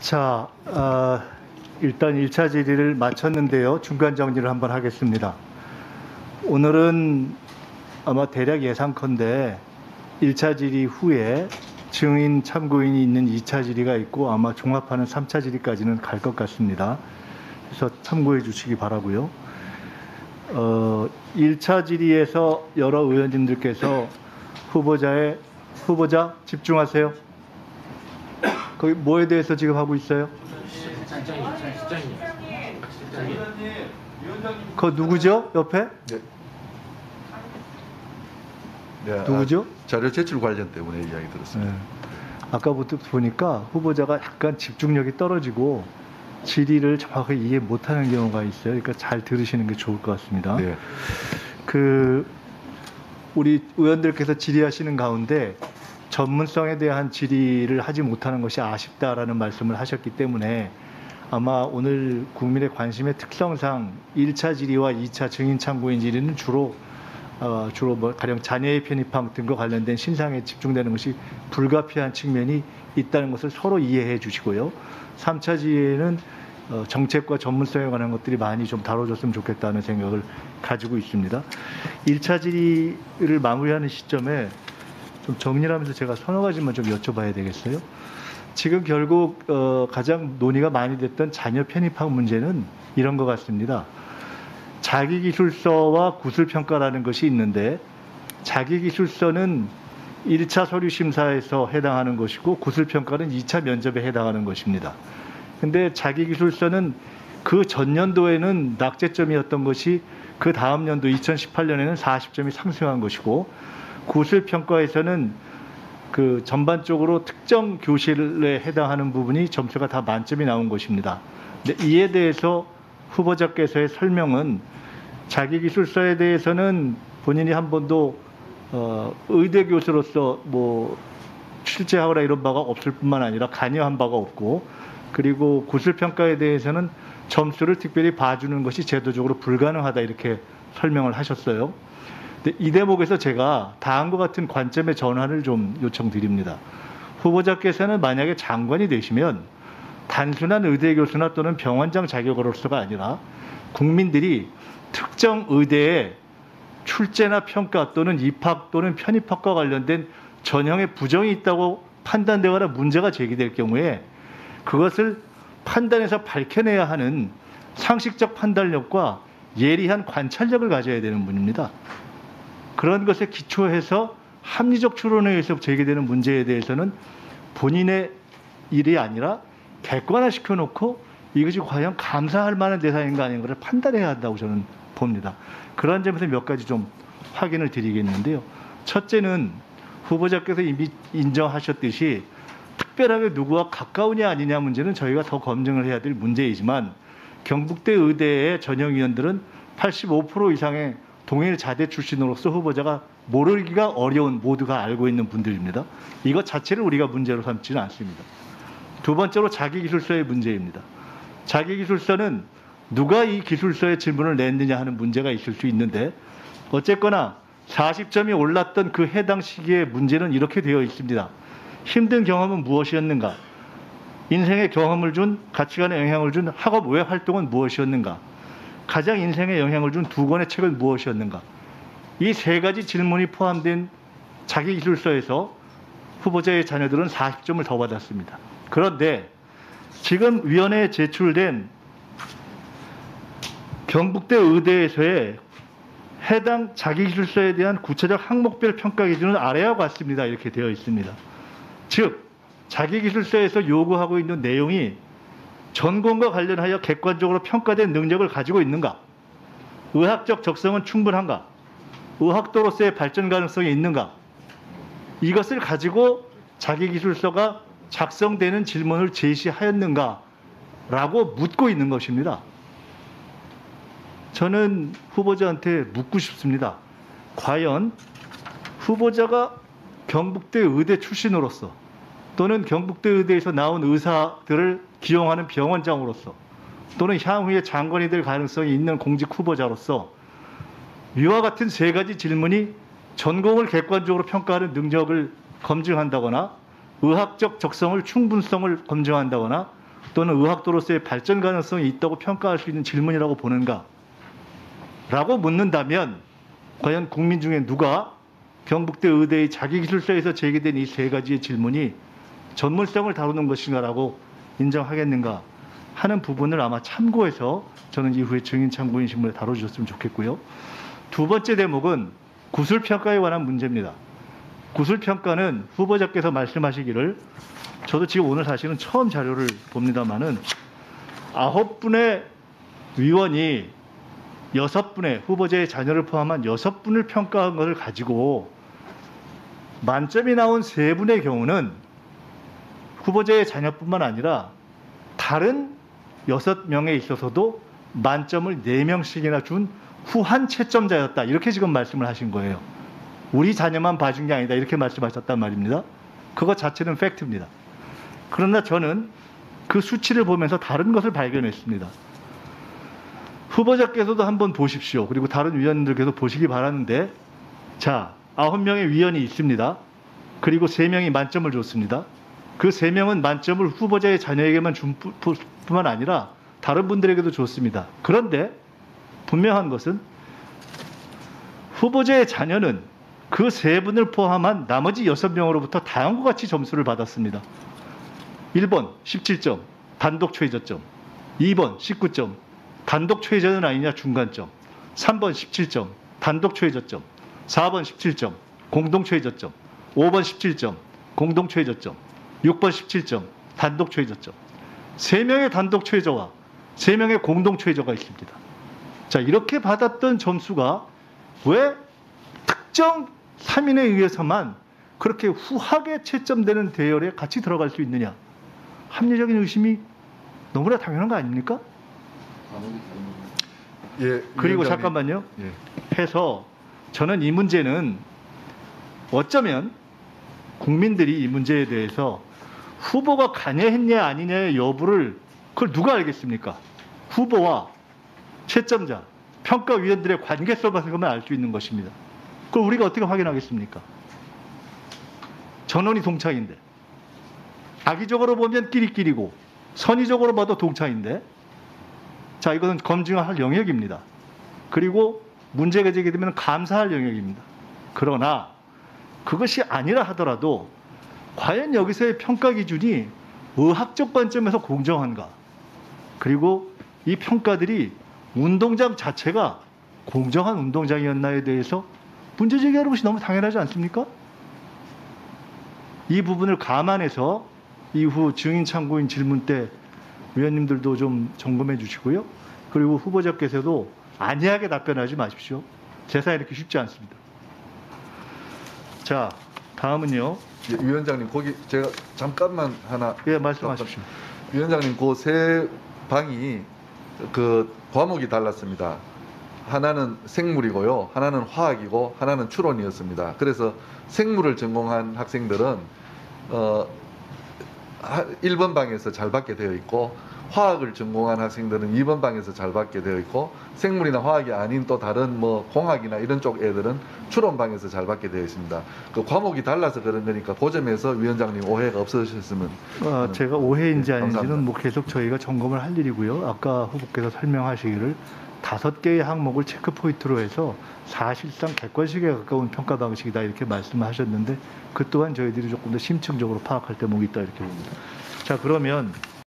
자, 일단 1차 질의를 마쳤는데요. 중간 정리를 한번 하겠습니다. 오늘은 아마 대략 예상컨대 1차 질의 후에 증인 참고인이 있는 2차 질의가 있고 아마 종합하는 3차 질의까지는 갈 것 같습니다. 그래서 참고해 주시기 바라고요. 1차 질의에서 여러 의원님들께서 후보자 집중하세요. 거기 뭐에 대해서 지금 하고 있어요? 실장님. 그 누구죠? 옆에? 네. 네, 누구죠? 자료 제출 관련 때문에 이야기 들었습니다. 네. 아까부터 보니까 후보자가 약간 집중력이 떨어지고 질의를 정확하게 이해 못하는 경우가 있어요. 그러니까 잘 들으시는 게 좋을 것 같습니다. 네. 우리 의원들께서 질의하시는 가운데 전문성에 대한 질의를 하지 못하는 것이 아쉽다라는 말씀을 하셨기 때문에 아마 오늘 국민의 관심의 특성상 1차 질의와 2차 증인 참고인 질의는 주로 가령 자녀의 편입함 등과 관련된 신상에 집중되는 것이 불가피한 측면이 있다는 것을 서로 이해해 주시고요. 3차 질의는 정책과 전문성에 관한 것들이 많이 좀 다뤄졌으면 좋겠다는 생각을 가지고 있습니다. 1차 질의를 마무리하는 시점에 좀 정리를 하면서 제가 서너 가지만 좀 여쭤봐야 되겠어요. 지금 결국 가장 논의가 많이 됐던 자녀 편입학 문제는 이런 것 같습니다. 자기기술서와 구술평가라는 것이 있는데 자기기술서는 1차 서류심사에서 해당하는 것이고 구술평가는 2차 면접에 해당하는 것입니다. 근데 자기기술서는 그 전년도에는 낙제점이었던 것이 그 다음 연도 2018년에는 40점이 상승한 것이고 구술평가에서는 그 전반적으로 특정 교실에 해당하는 부분이 점수가 다 만점이 나온 것입니다. 근데 이에 대해서 후보자께서의 설명은 자기기술서에 대해서는 본인이 한 번도 의대 교수로서 뭐 실제하거나 이런 바가 없을 뿐만 아니라 관여한 바가 없고 그리고 구술평가에 대해서는 점수를 특별히 봐주는 것이 제도적으로 불가능하다 이렇게 설명을 하셨어요. 근데 이 대목에서 제가 다음과 같은 관점의 전환을 좀 요청드립니다. 후보자께서는 만약에 장관이 되시면 단순한 의대 교수나 또는 병원장 자격으로서가 아니라 국민들이 특정 의대에 출제나 평가 또는 입학 또는 편입학과 관련된 전형의 부정이 있다고 판단되거나 문제가 제기될 경우에 그것을 판단해서 밝혀내야 하는 상식적 판단력과 예리한 관찰력을 가져야 되는 분입니다. 그런 것에 기초해서 합리적 추론에 의해서 제기되는 문제에 대해서는 본인의 일이 아니라 객관화시켜 놓고 이것이 과연 감사할 만한 대상인가 아닌가를 판단해야 한다고 저는 봅니다. 그런 점에서 몇 가지 좀 확인을 드리겠는데요. 첫째는 후보자께서 이미 인정하셨듯이 특별하게 누구와 가까우냐 아니냐 문제는 저희가 더 검증을 해야 될 문제이지만 경북대 의대의 전형위원들은 85% 이상의 동일 자대 출신으로서 후보자가 모르기가 어려운 모두가 알고 있는 분들입니다. 이것 자체를 우리가 문제로 삼지는 않습니다. 두 번째로 자기기술서의 문제입니다. 자기기술서는 누가 이 기술서에 질문을 냈느냐 하는 문제가 있을 수 있는데 어쨌거나 40점이 올랐던 그 해당 시기의 문제는 이렇게 되어 있습니다. 힘든 경험은 무엇이었는가? 인생의 경험을 준 가치관에 영향을 준 학업 외 활동은 무엇이었는가? 가장 인생에 영향을 준 두 권의 책은 무엇이었는가? 이 세 가지 질문이 포함된 자기기술서에서 후보자의 자녀들은 40점을 더 받았습니다. 그런데 지금 위원회에 제출된 경북대 의대에서의 해당 자기기술서에 대한 구체적 항목별 평가 기준은 아래와 같습니다. 이렇게 되어 있습니다. 즉 자기기술서에서 요구하고 있는 내용이 전공과 관련하여 객관적으로 평가된 능력을 가지고 있는가? 의학적 적성은 충분한가? 의학도로서의 발전 가능성이 있는가? 이것을 가지고 자기기술서가 작성되는 질문을 제시하였는가? 라고 묻고 있는 것입니다. 저는 후보자한테 묻고 싶습니다. 과연 후보자가 경북대 의대 출신으로서 또는 경북대 의대에서 나온 의사들을 기용하는 병원장으로서 또는 향후에 장관이 될 가능성이 있는 공직 후보자로서 위와 같은 세 가지 질문이 전공을 객관적으로 평가하는 능력을 검증한다거나 의학적 적성을 충분성을 검증한다거나 또는 의학도로서의 발전 가능성이 있다고 평가할 수 있는 질문이라고 보는가? 라고 묻는다면 과연 국민 중에 누가 경북대 의대의 자기기술서에서 제기된 이 세 가지의 질문이 전문성을 다루는 것인가라고 인정하겠는가 하는 부분을 아마 참고해서 저는 이후에 증인 참고인 신문에 다뤄주셨으면 좋겠고요. 두 번째 대목은 구술평가에 관한 문제입니다. 구술평가는 후보자께서 말씀하시기를, 저도 지금 오늘 사실은 처음 자료를 봅니다마는 9분의 위원이 6분의 후보자의 자녀를 포함한 6분을 평가한 것을 가지고 만점이 나온 3분의 경우는 후보자의 자녀뿐만 아니라 다른 6명에 있어서도 만점을 4명씩이나 준 후한 채점자였다. 이렇게 지금 말씀을 하신 거예요. 우리 자녀만 봐준 게 아니다. 이렇게 말씀하셨단 말입니다. 그것 자체는 팩트입니다. 그러나 저는 그 수치를 보면서 다른 것을 발견했습니다. 후보자께서도 한번 보십시오. 그리고 다른 위원들께서 보시기 바라는데, 자, 9명의 위원이 있습니다. 그리고 3명이 만점을 줬습니다. 그 3명은 만점을 후보자의 자녀에게만 준 뿐만 아니라 다른 분들에게도 줬습니다. 그런데 분명한 것은 후보자의 자녀는 그 3분을 포함한 나머지 6명으로부터 다음과 같이 점수를 받았습니다. 1번 17점, 단독 최저점. 2번 19점, 단독 최저는 아니냐 중간점. 3번 17점, 단독 최저점. 4번 17점, 공동 최저점. 5번 17점, 공동 최저점. 6번 17점, 단독 최저점. 3명의 단독 최저와 3명의 공동 최저가 있습니다. 자, 이렇게 받았던 점수가 왜 특정 3인에 의해서만 그렇게 후하게 채점되는 대열에 같이 들어갈 수 있느냐? 합리적인 의심이 너무나 당연한 거 아닙니까? 예, 그리고 위원장님. 잠깐만요. 예. 해서 저는 이 문제는 어쩌면 국민들이 이 문제에 대해서 후보가 관여했냐 아니냐의 여부를 그걸 누가 알겠습니까? 후보와 채점자, 평가위원들의 관계성만 알 수 있는 것입니다. 그걸 우리가 어떻게 확인하겠습니까? 전원이 동창인데, 악의적으로 보면 끼리끼리고 선의적으로 봐도 동창인데, 자, 이것은 검증할 영역입니다. 그리고 문제가 제기되면 감사할 영역입니다. 그러나 그것이 아니라 하더라도 과연 여기서의 평가 기준이 의학적 관점에서 공정한가? 그리고 이 평가들이 운동장 자체가 공정한 운동장이었나에 대해서 문제 제기하는 것이 너무 당연하지 않습니까? 이 부분을 감안해서 이후 증인 참고인 질문 때 위원님들도 좀 점검해 주시고요. 그리고 후보자께서도 안이하게 답변하지 마십시오. 세상에 이렇게 쉽지 않습니다. 자, 다음은요. 예, 위원장님, 거기 제가 잠깐만 하나. 예, 말씀하십시오. 위원장님, 그 세 방이 그 과목이 달랐습니다. 하나는 생물이고요, 하나는 화학이고, 하나는 추론이었습니다. 그래서 생물을 전공한 학생들은 1번 방에서 잘 받게 되어 있고, 화학을 전공한 학생들은 2번 방에서 잘 받게 되어 있고, 생물이나 화학이 아닌 또 다른 뭐 공학이나 이런 쪽 애들은 추론 방에서 잘 받게 되어 있습니다. 그 과목이 달라서 그런 거니까 그 점에서 위원장님 오해가 없으셨으면. 제가 오해인지 아닌지는 감사합니다. 뭐 계속 저희가 점검을 할 일이고요. 아까 후보께서 설명하시기를 5개의 항목을 체크 포인트로 해서 사실상 객관식에 가까운 평가 방식이다 이렇게 말씀하셨는데, 그 또한 저희들이 조금 더 심층적으로 파악할 대목이 있다 이렇게 봅니다. 자, 그러면